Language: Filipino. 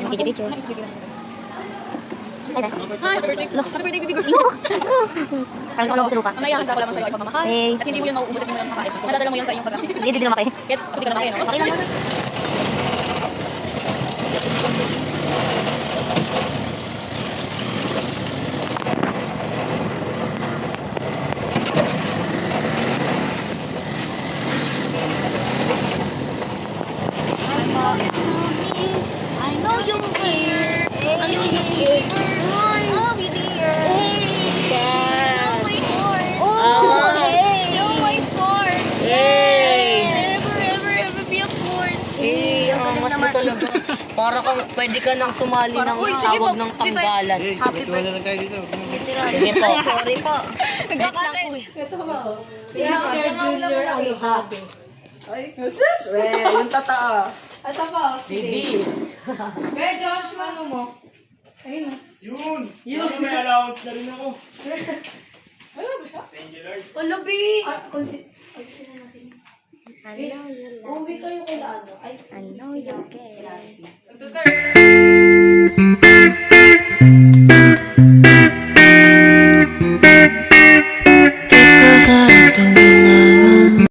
Picture. Hi, happy birthday. Happy birthday, baby girl. Parang gusto ko lang ako sa luka. Mamaya handa ko lamang sa'yo ay pagmamahal. Hey. At hindi mo yun mauubos at hindi mo yun makakain. Madadala mo yun sa iyong pag- Hindi na makain. Kaya, hindi ka na makain, no? Okay lang. I know you're here. I know you're here. I'll be there. Yes. My heart. Oh, hey. You're my heart. Yay. Ever be a port. Eh, mas mo talaga. Para kang pwede ka nang sumali ng Uy, sige tawag po. ng tanggalan. Happy birthday. lang kayo dito. Sige po. Sorry po. Wait lang po eh. Ito ba? Picture junior ang happy. Ay, yung totoo. Ito po. Baby. Kaya Josh, ano mo? Ayun. Yun! Yun! May allowance na rin ako. Wala ba siya? Thank you, Lord. O, labi! Ayusin na natin. Uwi kayo kay ano? Ay, I know you can. Nagtutur.